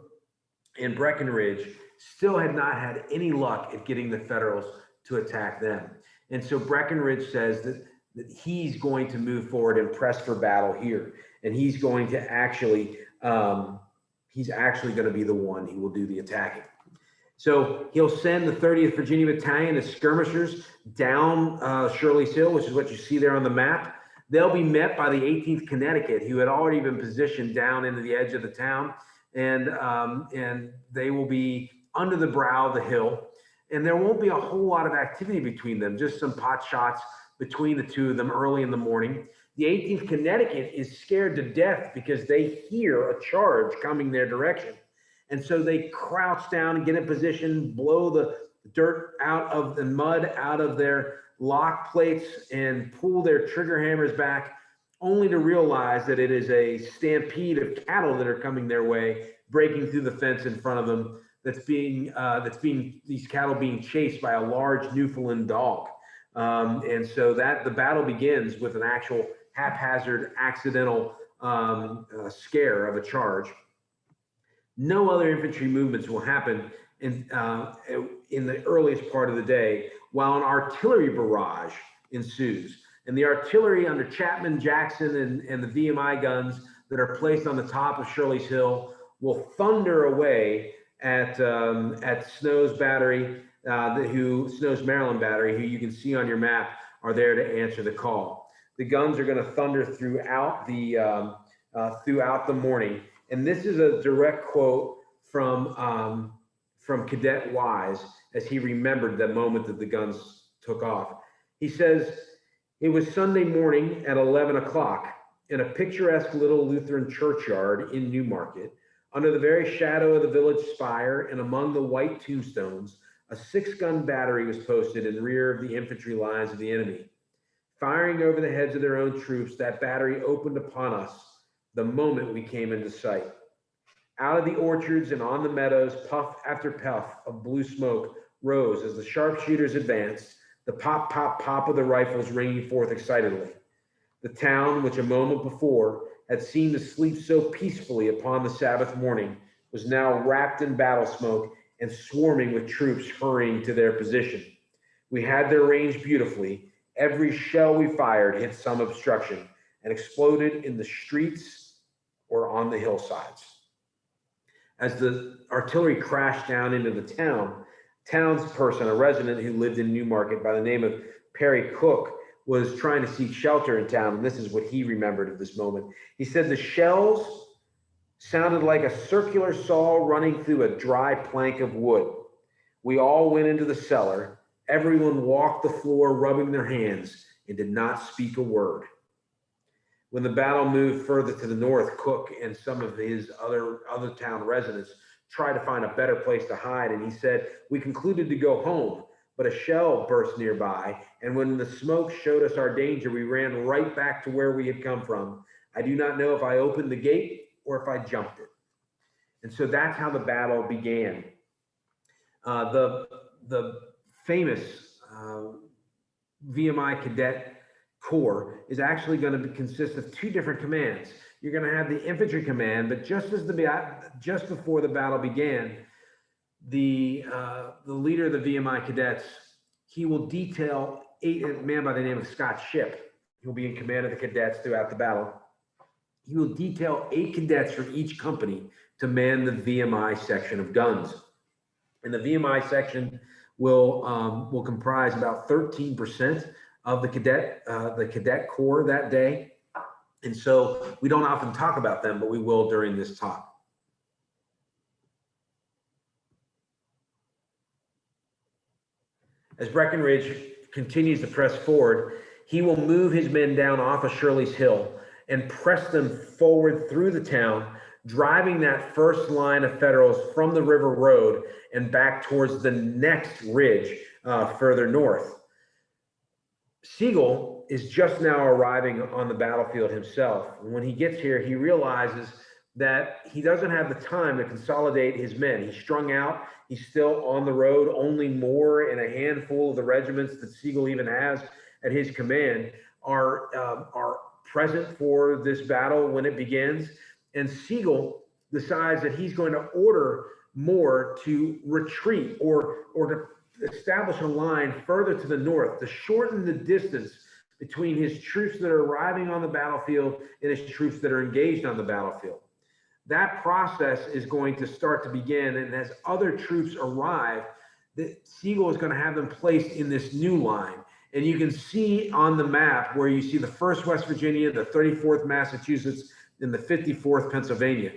Speaker 1: and Breckinridge still had not had any luck at getting the Federals to attack them, and so Breckinridge says that he's going to move forward and press for battle here, and he's going to actually going to be the one who will do the attacking. So he'll send the 30th Virginia Battalion as skirmishers down Shirley's Hill, which is what you see there on the map. They'll be met by the 18th Connecticut, who had already been positioned down into the edge of the town, and they will be under the brow of the hill. And there won't be a whole lot of activity between them, just some pot shots between the two of them early in the morning. The 18th Connecticut is scared to death because they hear a charge coming their direction. And so they crouch down and get in position, blow the dirt out of the mud out of their lock plates and pull their trigger hammers back, only to realize that it is a stampede of cattle that are coming their way, breaking through the fence in front of them. These cattle being chased by a large Newfoundland dog. And so the battle begins with an actual haphazard, accidental scare of a charge. No other infantry movements will happen in the earliest part of the day, while an artillery barrage ensues. And the artillery under Chapman, Jackson, and the VMI guns that are placed on the top of Shirley's Hill will thunder away at Snow's battery, Snow's Maryland battery, who you can see on your map, are there to answer the call. The guns are going to thunder throughout the morning, and this is a direct quote from Cadet Wise as he remembered the moment that the guns took off. He says, "It was Sunday morning at 11 o'clock in a picturesque little Lutheran churchyard in Newmarket, under the very shadow of the village spire and among the white tombstones, a 6-gun battery was posted in rear of the infantry lines of the enemy. Firing over the heads of their own troops, that battery opened upon us the moment we came into sight. Out of the orchards and on the meadows, puff after puff of blue smoke rose as the sharpshooters advanced, the pop, pop, pop of the rifles ringing forth excitedly. The town, which a moment before had seemed to sleep so peacefully upon the Sabbath morning, was now wrapped in battle smoke and swarming with troops hurrying to their position. We had their range beautifully. Every shell we fired hit some obstruction and exploded in the streets or on the hillsides." As the artillery crashed down into the town, townsperson, a resident who lived in Newmarket by the name of Perry Cook, was trying to seek shelter in town, and this is what he remembered at this moment. He said, "The shells sounded like a circular saw running through a dry plank of wood. We all went into the cellar. Everyone walked the floor, rubbing their hands, and did not speak a word." When the battle moved further to the north, Cook and some of his other town residents tried to find a better place to hide, and he said, "We concluded to go home, but a shell burst nearby. And when the smoke showed us our danger, we ran right back to where we had come from. I do not know if I opened the gate or if I jumped it. And so that's how the battle began. The famous VMI Cadet Corps is actually going to consist of two different commands. You're going to have the infantry command, but just before the battle began, the leader of the VMI Cadets, he will detail a man by the name of Scott Shipp. He'll be in command of the cadets throughout the battle. He will detail 8 cadets from each company to man the VMI section of guns. And the VMI section will comprise about 13% of the cadet corps that day. And so we don't often talk about them, but we will during this talk. As Breckinridge continues to press forward, he will move his men down off of Shirley's Hill and press them forward through the town, driving that first line of Federals from the River Road and back towards the next ridge further north. Sigel is just now arriving on the battlefield himself. And when he gets here, he realizes that he doesn't have the time to consolidate his men. He's strung out. He's still on the road. Only Moore and a handful of the regiments that Sigel even has at his command are present for this battle when it begins. And Sigel decides that he's going to order Moore to retreat or to establish a line further to the north to shorten the distance between his troops that are arriving on the battlefield and his troops that are engaged on the battlefield. That process is going to start to begin, and as other troops arrive, Sigel is going to have them placed in this new line. And you can see on the map where you see the 1st West Virginia, the 34th Massachusetts, and the 54th Pennsylvania.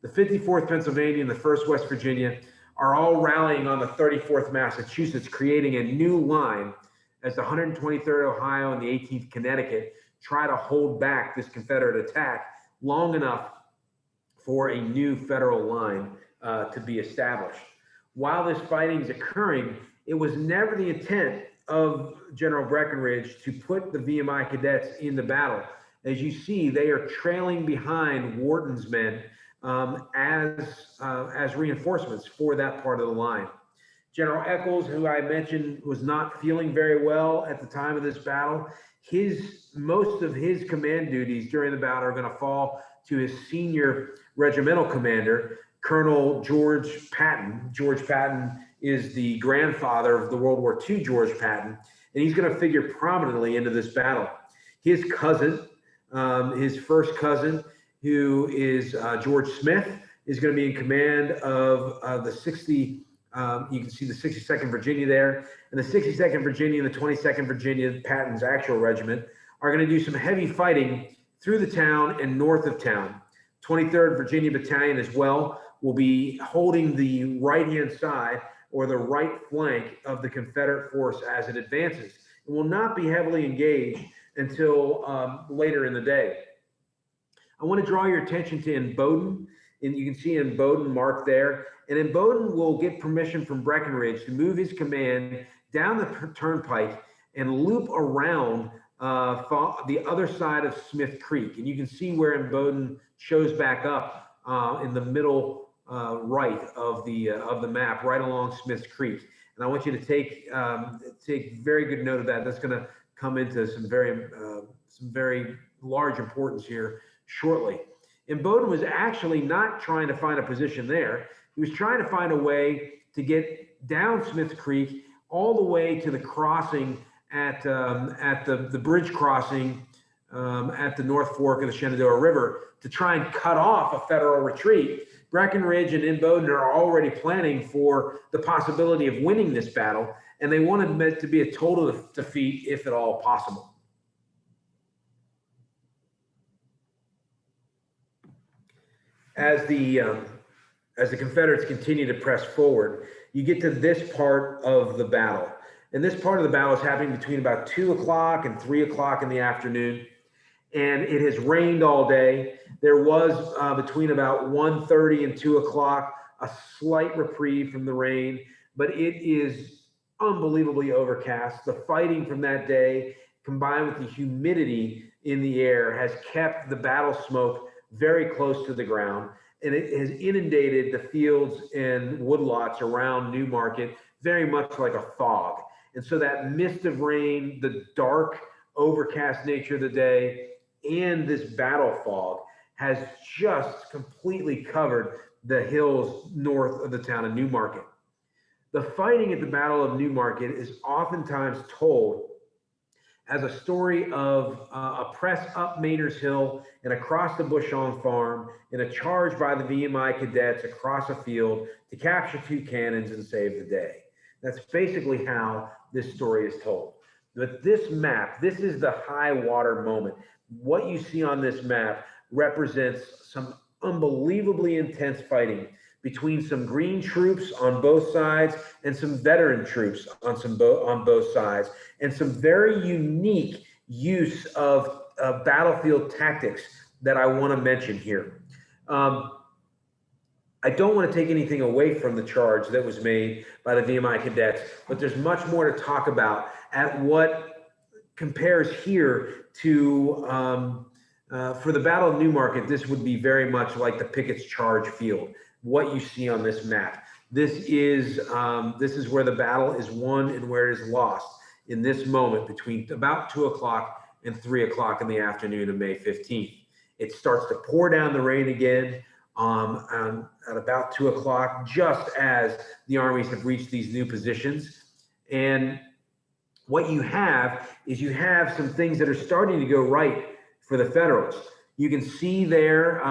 Speaker 1: The 54th Pennsylvania and the 1st West Virginia are all rallying on the 34th Massachusetts, creating a new line as the 123rd Ohio and the 18th Connecticut try to hold back this Confederate attack long enough for a new federal line to be established. While this fighting is occurring, it was never the intent of General Breckinridge to put the VMI cadets in the battle. As you see, they are trailing behind Wharton's men as reinforcements for that part of the line. General Eccles, who I mentioned was not feeling very well at the time of this battle, most of his command duties during the battle are going to fall to his senior regimental commander, Colonel George Patton. George Patton is the grandfather of the World War II George Patton, and he's going to figure prominently into this battle. His cousin, his first cousin, who is George Smith, is going to be in command of the 60. You can see the 62nd Virginia there, and the 62nd Virginia and the 22nd Virginia, Patton's actual regiment, are going to do some heavy fighting through the town and north of town. 23rd Virginia Battalion as well will be holding the right-hand side or the right flank of the Confederate force as it advances. It will not be heavily engaged until later in the day. I want to draw your attention to Imboden, and you can see Imboden marked there. And Imboden will get permission from Breckinridge to move his command down the turnpike and loop around the other side of Smith Creek. And you can see where Imboden shows back up in the middle right of the map, right along Smith Creek. And I want you to take very good note of that. That's going to come into some very large importance here shortly. Imboden was actually not trying to find a position there. He was trying to find a way to get down Smith Creek all the way to the crossing at the bridge crossing at the North Fork of the Shenandoah River to try and cut off a Federal retreat. Breckinridge and Imboden are already planning for the possibility of winning this battle, and they wanted it to be a total defeat, if at all possible. As the Confederates continue to press forward, you get to this part of the battle. And this part of the battle is happening between about 2 o'clock and 3 o'clock in the afternoon. And it has rained all day. There was between about 1:30 and 2 o'clock a slight reprieve from the rain, but it is unbelievably overcast. The fighting from that day, combined with the humidity in the air, has kept the battle smoke very close to the ground, and it has inundated the fields and woodlots around Newmarket very much like a fog. And so that mist of rain, the dark, overcast nature of the day, and this battle fog has just completely covered the hills north of the town of Newmarket. The fighting at the Battle of Newmarket is oftentimes told as a story of a press up Maynard's Hill and across the Bushong Farm in a charge by the VMI cadets across a field to capture 2 cannons and save the day. That's basically how this story is told. But this map, this is the high water moment. What you see on this map represents some unbelievably intense fighting between some green troops on both sides and some veteran troops on both sides, and some very unique use of battlefield tactics that I want to mention here. I don't want to take anything away from the charge that was made by the VMI cadets, but there's much more to talk about at what compares here to, for the Battle of Newmarket, this would be very much like the Pickett's Charge field, what you see on this map. This is where the battle is won and where it is lost in this moment between about 2 o'clock and 3 o'clock in the afternoon of May 15th. It starts to pour down the rain again at about 2 o'clock, just as the armies have reached these new positions. And what you have is you have some things that are starting to go right for the Federals. You can see there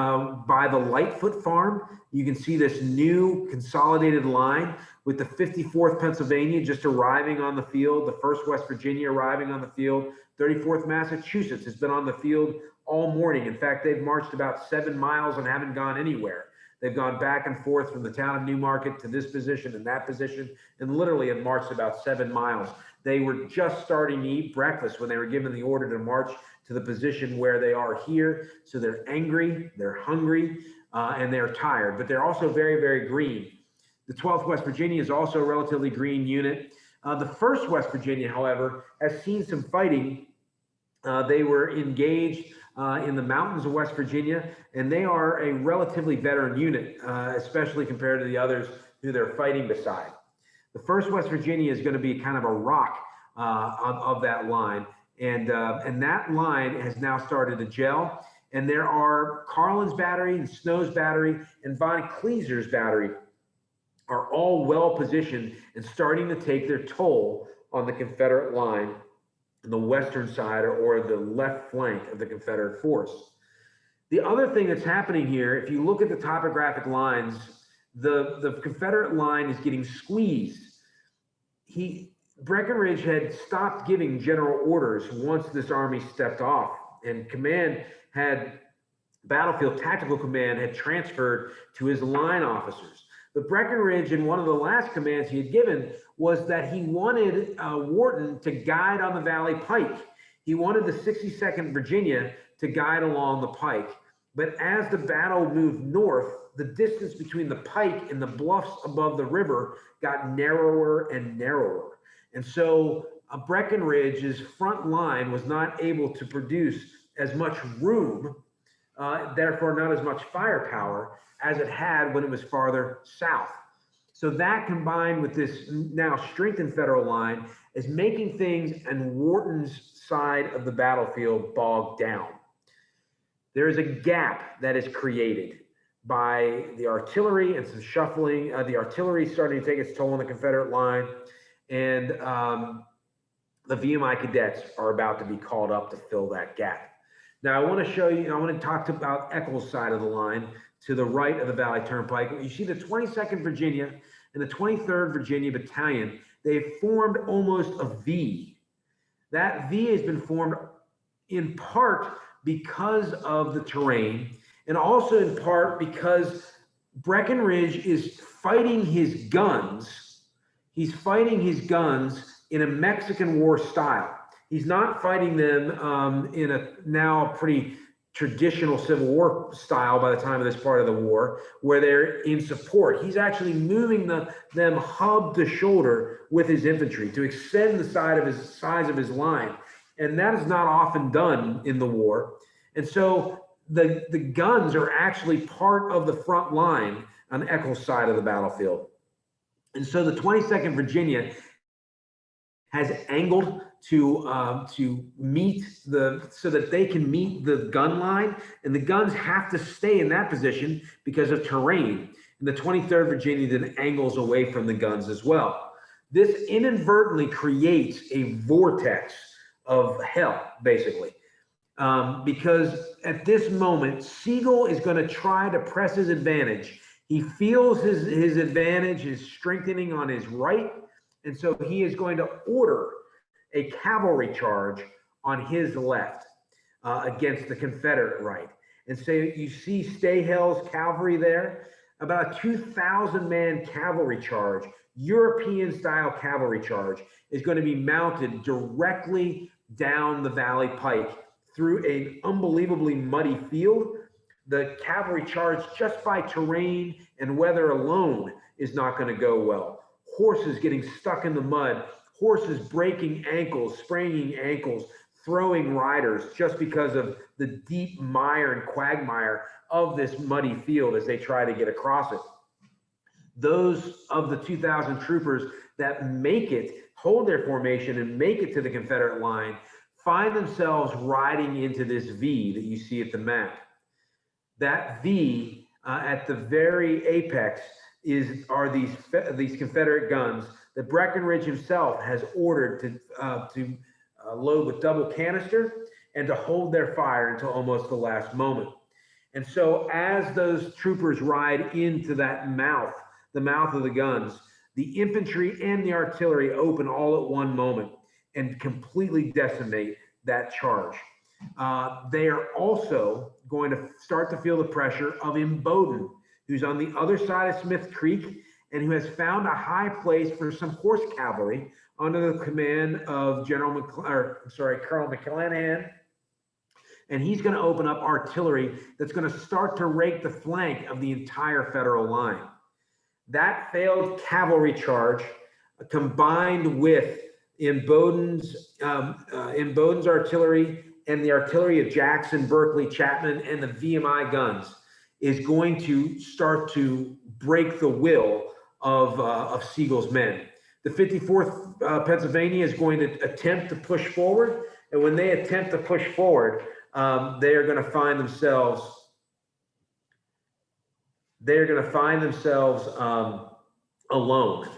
Speaker 1: by the Lightfoot Farm, you can see this new consolidated line with the 54th Pennsylvania just arriving on the field, the 1st West Virginia arriving on the field, 34th Massachusetts has been on the field all morning. In fact, they've marched about 7 miles and haven't gone anywhere. They've gone back and forth from the town of Newmarket to this position and that position, and literally have marched about 7 miles. They were just starting to eat breakfast when they were given the order to march to the position where they are here. So they're angry, they're hungry, and they're tired, but they're also very, very green. The 12th West Virginia is also a relatively green unit. The 1st West Virginia, however, has seen some fighting. They were engaged in the mountains of West Virginia, and they are a relatively veteran unit, especially compared to the others who they're fighting beside. The 1st West Virginia is going to be kind of a rock of that line, and that line has now started to gel. And there are Carlin's Battery and Snow's Battery and Von Kleeser's Battery are all well positioned and starting to take their toll on the Confederate line on the western side or the left flank of the Confederate force. The other thing that's happening here, if you look at the topographic lines, the Confederate line is getting squeezed. Breckinridge had stopped giving general orders once this army stepped off, and battlefield tactical command had transferred to his line officers. But Breckinridge, in one of the last commands he had given, was that he wanted Wharton to guide on the Valley Pike. He wanted the 62nd Virginia to guide along the pike. But as the battle moved north, the distance between the pike and the bluffs above the river got narrower and narrower. And so Breckinridge's front line was not able to produce as much room, therefore not as much firepower as it had when it was farther south. So that, combined with this now strengthened Federal line, is making things on Wharton's side of the battlefield bogged down. There is a gap that is created by the artillery and some shuffling. The artillery starting to take its toll on the Confederate line, and the VMI cadets are about to be called up to fill that gap. Now, I want to talk about Eccles' side of the line to the right of the Valley Turnpike. You see the 22nd Virginia and the 23rd Virginia Battalion. They've formed almost a V. That V has been formed in part because of the terrain, and also in part because Breckinridge is fighting his guns. He's fighting his guns in a Mexican War style. He's not fighting them in a now pretty traditional Civil War style by the time of this part of the war, where they're in support. He's actually moving them hub to shoulder with his infantry to extend the size of his line. And that is not often done in the war. And so the guns are actually part of the front line on Eccles' side of the battlefield. And so the 22nd Virginia has angled to meet so that they can meet the gun line, and the guns have to stay in that position because of terrain. And the 23rd Virginia then angles away from the guns as well. This inadvertently creates a vortex of hell, basically, because at this moment, Sigel is going to try to press his advantage. He feels his advantage is strengthening on his right, and so he is going to order a cavalry charge on his left against the Confederate right. And so you see Stahell's cavalry there, about a 2,000-man cavalry charge, European-style cavalry charge, is going to be mounted directly down the Valley Pike through an unbelievably muddy field. The cavalry charge, just by terrain and weather alone, is not going to go well. Horses getting stuck in the mud, horses breaking ankles, spraining ankles, throwing riders just because of the deep mire and quagmire of this muddy field as they try to get across it. Those of the 2,000 troopers that make it, hold their formation and make it to the Confederate line, find themselves riding into this V that you see at the map. That V at the very apex are these Confederate guns that Breckinridge himself has ordered to load with double canister and to hold their fire until almost the last moment. And so as those troopers ride into that mouth, the mouth of the guns, the infantry and the artillery open all at one moment and completely decimate that charge. They are also going to start to feel the pressure of Imboden, who's on the other side of Smith Creek and who has found a high place for some horse cavalry under the command of Colonel McClanahan. And he's going to open up artillery that's going to start to rake the flank of the entire Federal line. That failed cavalry charge, combined with Imboden's artillery and the artillery of Jackson, Berkeley, Chapman, and the VMI guns, is going to start to break the will of Sigel's men. The 54th Pennsylvania is going to attempt to push forward, and when they attempt to push forward, they are going to find themselves alone.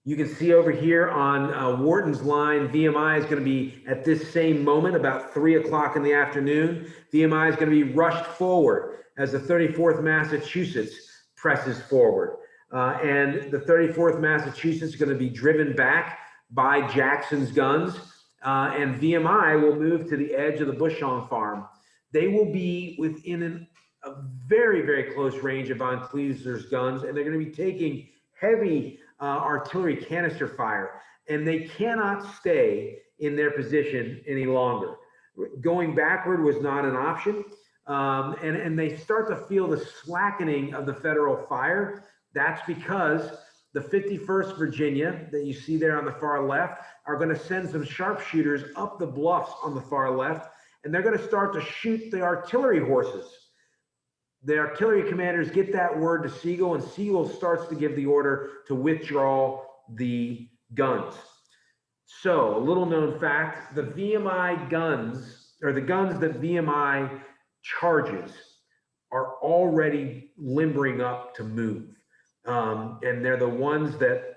Speaker 1: You can see over here on Wharton's line, VMI is going to be at this same moment, about 3 o'clock in the afternoon. VMI is going to be rushed forward as the 34th Massachusetts presses forward. And the 34th Massachusetts is going to be driven back by Jackson's guns. And VMI will move to the edge of the Bushong farm. They will be within a very, very close range of Von Cleeser's guns, and they're going to be taking heavy artillery canister fire, and they cannot stay in their position any longer. Going backward was not an option, and they start to feel the slackening of the Federal fire. That's because the 51st Virginia that you see there on the far left are going to send some sharpshooters up the bluffs on the far left, and they're going to start to shoot the artillery horses. The artillery commanders get that word to Sigel, and Sigel starts to give the order to withdraw the guns. So, a little known fact, the VMI guns, or the guns that VMI charges, are already limbering up to move. And they're the ones that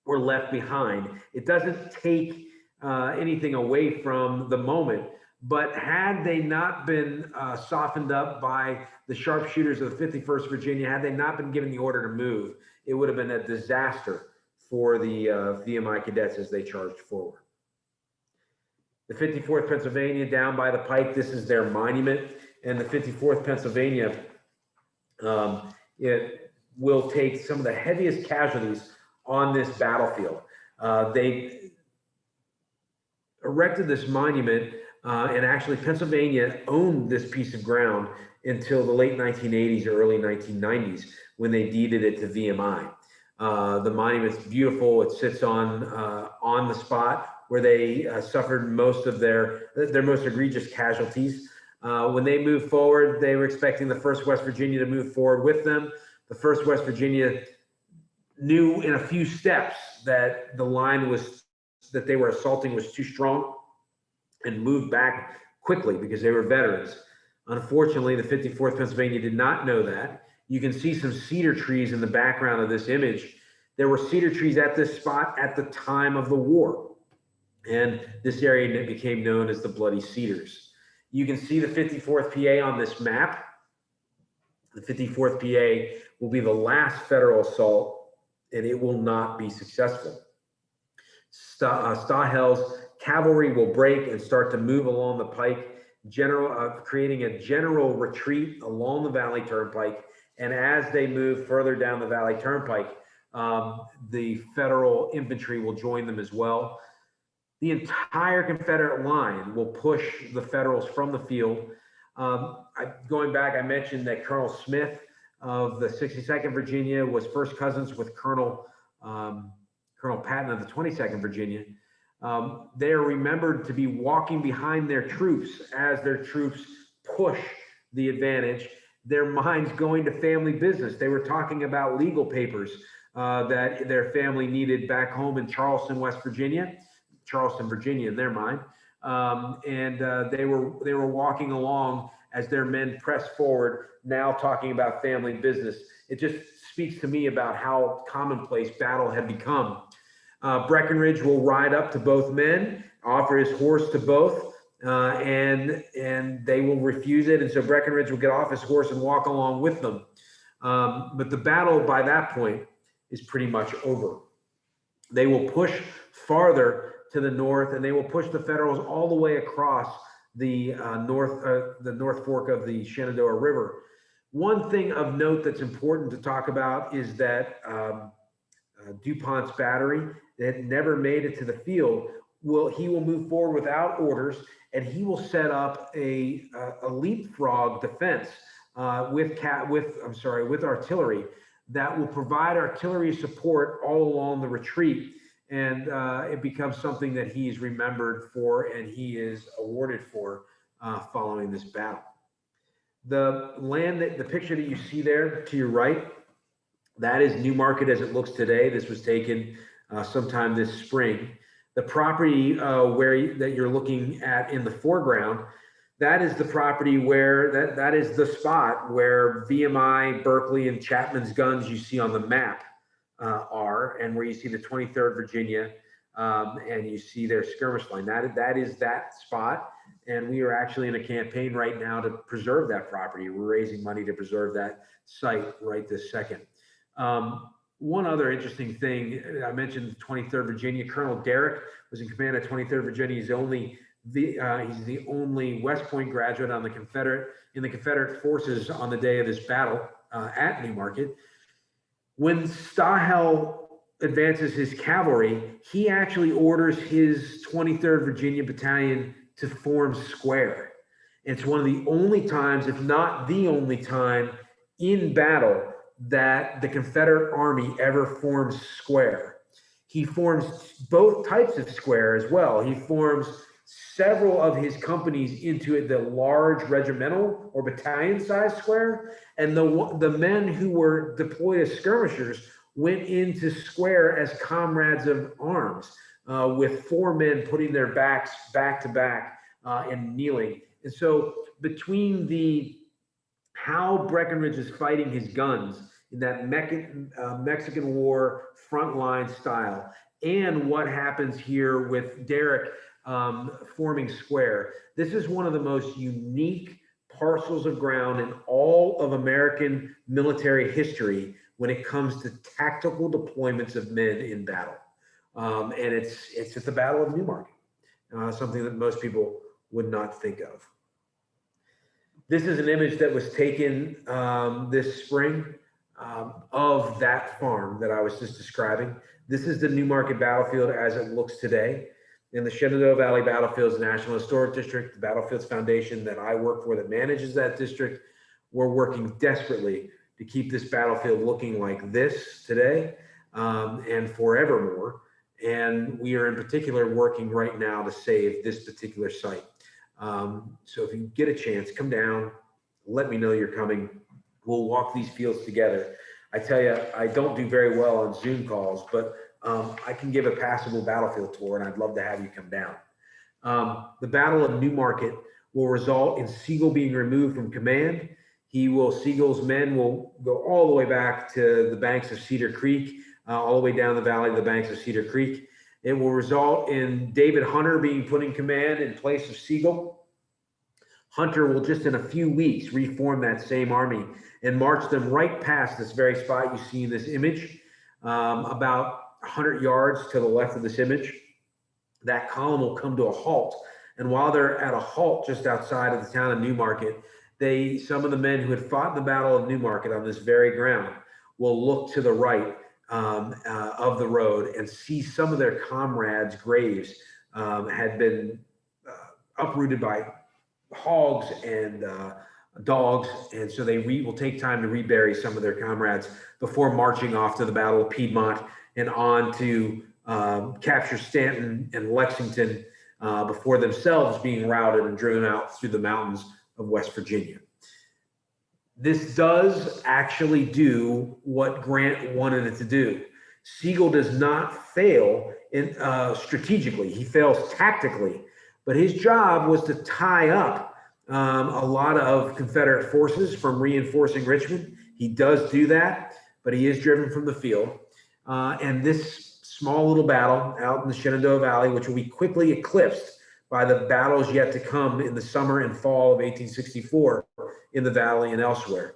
Speaker 1: were left behind. It doesn't take anything away from the moment, but had they not been softened up by the sharpshooters of the 51st Virginia, had they not been given the order to move, it would have been a disaster for the VMI cadets as they charged forward. The 54th Pennsylvania down by the pike, this is their monument, and the 54th Pennsylvania, it will take some of the heaviest casualties on this battlefield. They erected this monument And actually, Pennsylvania owned this piece of ground until the late 1980s or early 1990s when they deeded it to VMI. The monument's beautiful. It sits on the spot where they suffered most of their most egregious casualties. When they moved forward, they were expecting the 1st West Virginia to move forward with them. The 1st West Virginia knew in a few steps that the line that they were assaulting was too strong and moved back quickly because they were veterans. Unfortunately, the 54th Pennsylvania did not know that. You can see some cedar trees in the background of this image. There were cedar trees at this spot at the time of the war. And this area became known as the Bloody Cedars. You can see the 54th PA on this map. The 54th PA will be the last federal assault, and it will not be successful. Stahel's cavalry will break and start to move along the pike, creating a general retreat along the Valley Turnpike. And as they move further down the Valley Turnpike, the federal infantry will join them as well. The entire Confederate line will push the Federals from the field. Going back, I mentioned that Colonel Smith of the 62nd Virginia was first cousins with Colonel Patton of the 22nd Virginia. They are remembered to be walking behind their troops as their troops push the advantage. Their minds going to family business. They were talking about legal papers that their family needed back home in Charleston, Virginia in their mind. They were walking along as their men pressed forward, now talking about family business. It just speaks to me about how commonplace battle had become. Breckinridge will ride up to both men, offer his horse to both, and they will refuse it. And so Breckinridge will get off his horse and walk along with them. But the battle by that point is pretty much over. They will push farther to the north, and they will push the Federals all the way across the North Fork of the Shenandoah River. One thing of note that's important to talk about is that DuPont's battery that never made it to the field he will move forward without orders, and he will set up a leapfrog defense with artillery that will provide artillery support all along the retreat. And it becomes something that he is remembered for and he is awarded for following this battle. The picture that you see there to your right, that is Newmarket as it looks today. This was taken sometime this spring. The property that you're looking at in the foreground, that is the property where that is the spot where VMI, Berkeley, and Chapman's guns you see on the map are, and where you see the 23rd Virginia and you see their skirmish line. That is that spot, and we are actually in a campaign right now to preserve that property. We're raising money to preserve that site right this second. One other interesting thing, I mentioned the 23rd Virginia. Colonel Derrick was in command of 23rd Virginia. He's the only West Point graduate in the Confederate forces on the day of this battle at Newmarket. When Stahel advances his cavalry, he actually orders his 23rd Virginia Battalion to form square. It's one of the only times, if not the only time, in battle that the Confederate Army ever forms square. He forms both types of square as well. He forms several of his companies into the large regimental or battalion size square, and the men who were deployed as skirmishers went into square as comrades of arms, with 4 men putting their backs back to back and kneeling. And so between how Breckinridge is fighting his guns in that Mexican War frontline style, and what happens here with Derrick forming square, this is one of the most unique parcels of ground in all of American military history when it comes to tactical deployments of men in battle. And it's at the Battle of Newmarket, something that most people would not think of. This is an image that was taken this spring of that farm that I was just describing. This is the Newmarket battlefield as it looks today. in the Shenandoah Valley Battlefields National Historic District, the Battlefields Foundation that I work for that manages that district. We're working desperately to keep this battlefield looking like this today and forevermore. And we are in particular working right now to save this particular site. So if you get a chance, come down, let me know you're coming. We'll walk these fields together. I tell you, I don't do very well on Zoom calls, but I can give a passable battlefield tour, and I'd love to have you come down. The Battle of Newmarket will result in Sigel being removed from command. Sigel's men will go all the way back to the banks of Cedar Creek, all the way down the valley to the banks of Cedar Creek. It will result in David Hunter being put in command in place of Sigel. Hunter will just in a few weeks reform that same army and march them right past this very spot you see in this image, about 100 yards to the left of this image. That column will come to a halt. And while they're at a halt just outside of the town of Newmarket, some of the men who had fought in the Battle of Newmarket on this very ground will look to the right of the road and see some of their comrades' graves had been uprooted by hogs and dogs, and so they will take time to rebury some of their comrades before marching off to the Battle of Piedmont and on to capture Stanton and Lexington before themselves being routed and driven out through the mountains of West Virginia. This does actually do what Grant wanted it to do. Sigel does not fail strategically, he fails tactically, but his job was to tie up a lot of Confederate forces from reinforcing Richmond. He does do that, but he is driven from the field. And this small little battle out in the Shenandoah Valley, which will be quickly eclipsed by the battles yet to come in the summer and fall of 1864 in the valley and elsewhere,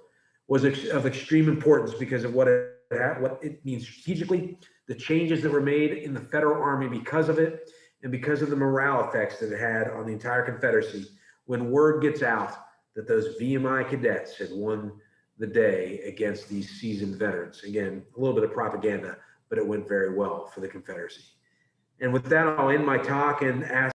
Speaker 1: was of extreme importance because of what it means strategically, the changes that were made in the Federal Army because of it, and because of the morale effects that it had on the entire Confederacy when word gets out that those VMI cadets had won the day against these seasoned veterans. Again, a little bit of propaganda, but it went very well for the Confederacy. And with that, I'll end my talk and ask